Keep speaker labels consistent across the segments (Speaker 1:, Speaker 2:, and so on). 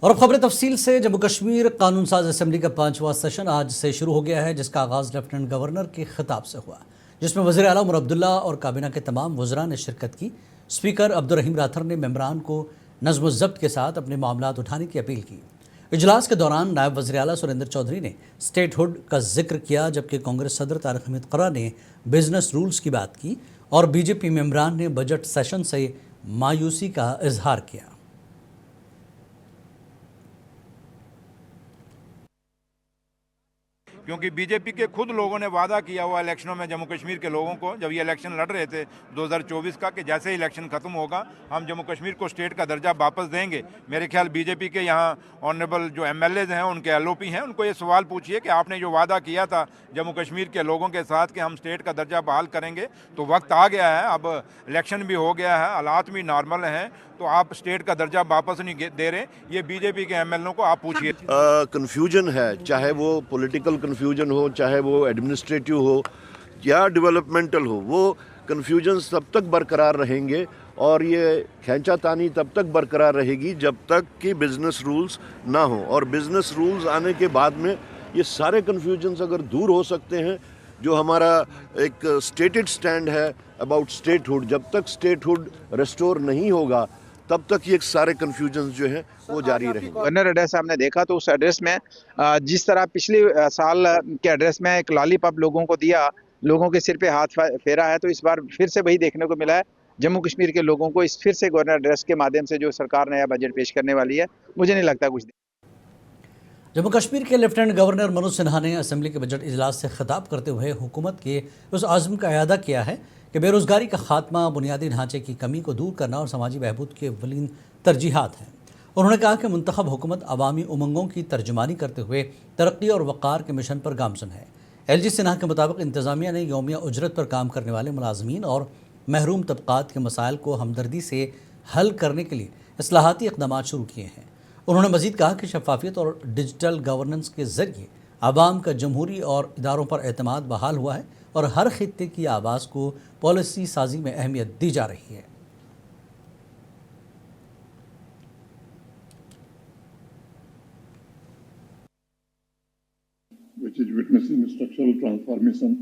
Speaker 1: اور اب خبر تفصیل سے جموں کشمیر قانون ساز اسمبلی کا 5واں سیشن آج سے شروع ہو گیا ہے، جس کا آغاز لیفٹیننٹ گورنر کے خطاب سے ہوا، جس میں وزیر اعلیٰ عمر عبداللہ اور کابینہ کے تمام وزراء نے شرکت کی۔ اسپیکر عبدالرحیم راتھر نے ممبران کو نظم و ضبط کے ساتھ اپنے معاملات اٹھانے کی اپیل کی۔ اجلاس کے دوران نائب وزیر اعلیٰ سریندر چودھری نے اسٹیٹ ہوڈ کا ذکر کیا، جبکہ کانگریس صدر طارق حمید قرہ نے بزنس رولز کی بات کی اور بی جے پی ممبران نے بجٹ سیشن سے مایوسی کا اظہار کیا۔
Speaker 2: کیونکہ بی جے پی کے خود لوگوں نے وعدہ کیا ہوا الیکشنوں میں جموں کشمیر کے لوگوں کو، جب یہ الیکشن لڑ رہے تھے 2024 کا، کہ جیسے ہی الیکشن ختم ہوگا ہم جموں کشمیر کو اسٹیٹ کا درجہ واپس دیں گے۔ میرے خیال بی جے پی کے یہاں آنریبل جو ایم ایل ایز ہیں، ان کے ایل او پی ہیں، ان کو یہ سوال پوچھیے کہ آپ نے جو وعدہ کیا تھا جموں کشمیر کے لوگوں کے ساتھ کہ ہم اسٹیٹ کا درجہ بحال کریں گے، تو وقت آ گیا ہے، اب الیکشن بھی ہو گیا ہے، حالات بھی نارمل ہیں، تو آپ اسٹیٹ کا درجہ واپس نہیں دے رہے۔ یہ بی جے پی کے ایم ایل اے کو آپ پوچھیے۔
Speaker 3: کنفیوژن ہے، چاہے وہ پولیٹیکل کنفیوژن ہو، چاہے وہ ایڈمنسٹریٹو ہو یا ڈیولپمنٹل ہو، وہ کنفیوژنز تب تک برقرار رہیں گے اور یہ کھینچا تانی تب تک برقرار رہے گی جب تک کہ بزنس رولز نہ ہوں، اور بزنس رولز آنے کے بعد میں یہ سارے کنفیوژنز اگر دور ہو سکتے ہیں۔ جو ہمارا ایک اسٹیٹڈ سٹینڈ ہے اباؤٹ اسٹیٹ ہوڈ، جب تک اسٹیٹ ہوڈ ریسٹور نہیں ہوگا تب تک یہ سارے کنفیوژنز جو ہیں وہ جاری رہیں گے۔
Speaker 4: گورنر ایڈریس ہم نے دیکھا تو اس ایڈریس میں جس طرح پچھلے سال کے ایڈریس میں ایک لالی پاپ لوگوں کو دیا، لوگوں کے سر پہ ہاتھ پھیرا ہے، تو اس بار پھر سے وہی دیکھنے کو ملا ہے۔ جموں کشمیر کے لوگوں کو اس پھر سے گورنر ایڈریس کے مادھیم سے جو سرکار نیا بجٹ پیش کرنے والی ہے، مجھے نہیں لگتا کچھ۔
Speaker 1: جموں کشمیر کے لیفٹیننٹ گورنر منوج سنہا نے اسمبلی کے بجٹ اجلاس سے خطاب کرتے ہوئے حکومت کے اس عزم کا اعادہ کیا ہے کہ بے روزگاری کا خاتمہ، بنیادی ڈھانچے کی کمی کو دور کرنا اور سماجی بہبود کے اولین ترجیحات ہیں۔ انہوں نے کہا کہ منتخب حکومت عوامی امنگوں کی ترجمانی کرتے ہوئے ترقی اور وقار کے مشن پر گامزن ہے۔ ایل جی سنہا کے مطابق انتظامیہ نے یومیہ اجرت پر کام کرنے والے ملازمین اور محروم طبقات کے مسائل کو ہمدردی سے حل کرنے کے لیے اصلاحاتی اقدامات شروع کیے ہیں۔ انہوں نے مزید کہا کہ شفافیت اور ڈیجیٹل گورننس کے ذریعے عوام کا جمہوری اور اداروں پر اعتماد بحال ہوا ہے اور ہر خطے کی آواز کو پالیسی سازی میں اہمیت دی جا رہی ہے۔
Speaker 5: which is witnessing structural transformation.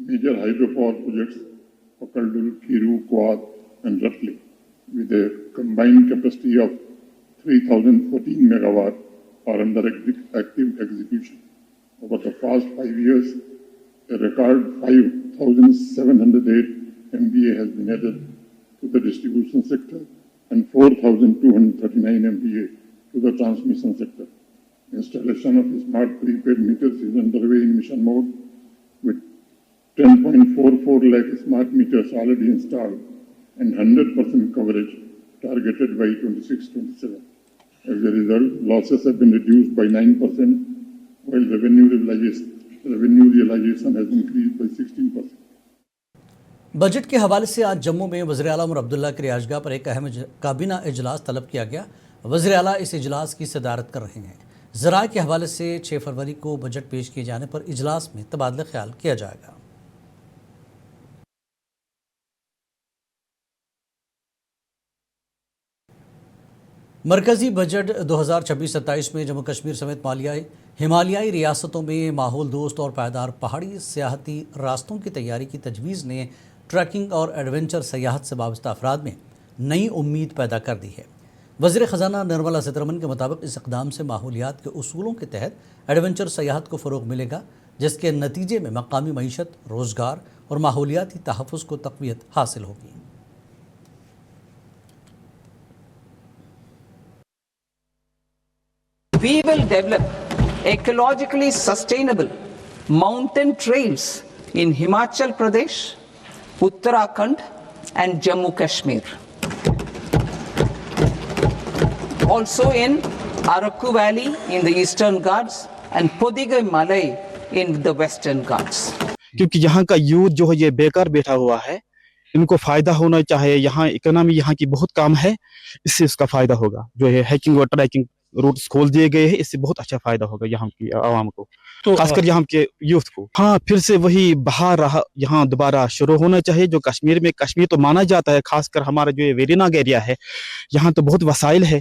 Speaker 5: Major hydropower projects, Pakaldul, Kiru, Quad and Ratli, with a combined capacity of 3,014 megawatt are under active execution. Over the past 5 years, a record 5,708 MVA has been added to the distribution sector and 4,239 MVA to the transmission sector. Installation of smart prepaid meters is underway in mission mode, with 10.44 lakh smart meters already installed and 100% coverage targeted by 26-27. As a result, losses have been reduced by 9%, while revenue realization has increased by 16%.
Speaker 1: Budget کے حوالے سے آج جموں میں وزیر اعلیٰ عمر عبداللہ کی رہائشگاہ پر ایک اہم کابینہ اجلاس طلب کیا گیا۔ وزیر اعلیٰ اس اجلاس کی صدارت کر رہے ہیں۔ ذرائع کے حوالے سے 6 فروری کو بجٹ پیش کیے جانے پر اجلاس میں تبادلہ خیال کیا جائے گا۔ مرکزی بجٹ 2026-27 میں جموں کشمیر سمیت ہمالیائی ریاستوں میں ماحول دوست اور پائیدار پہاڑی سیاحتی راستوں کی تیاری کی تجویز نے ٹریکنگ اور ایڈونچر سیاحت سے وابستہ افراد میں نئی امید پیدا کر دی ہے۔ وزیر خزانہ نرملا سیتارمن کے مطابق اس اقدام سے ماحولیات کے اصولوں کے تحت ایڈونچر سیاحت کو فروغ ملے گا، جس کے نتیجے میں مقامی معیشت، روزگار اور ماحولیاتی تحفظ کو تقویت حاصل ہوگی۔
Speaker 6: We will develop ecologically sustainable mountain trails in Himachal Pradesh, Uttarakhand and Jammu Kashmir. Also in Araku Valley in the Eastern Ghats and Podigai Malay in the Western Ghats.
Speaker 7: کیونکہ یہاں کا یوتھ جو ہے یہ بیکار بیٹھا ہوا ہے، ان کو فائدہ ہونا چاہیے۔ یہاں اکنامی یہاں کی بہت کام ہے، اس سے اس کا فائدہ ہوگا۔ جو ہے ہائکنگ اور ٹریکنگ روٹس کھول دیے گئے ہیں، اس سے بہت اچھا فائدہ ہوگا یہاں کی عوام کو، خاص کر یہاں کے یوتھ کو۔ ہاں، پھر سے وہی بہار رہا یہاں دوبارہ شروع ہونا چاہیے۔ جو کشمیر میں کشمیر تو مانا جاتا ہے، خاص کر ہمارا جو ویری ناگ ایریا ہے، یہاں تو بہت وسائل ہے،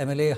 Speaker 1: MLA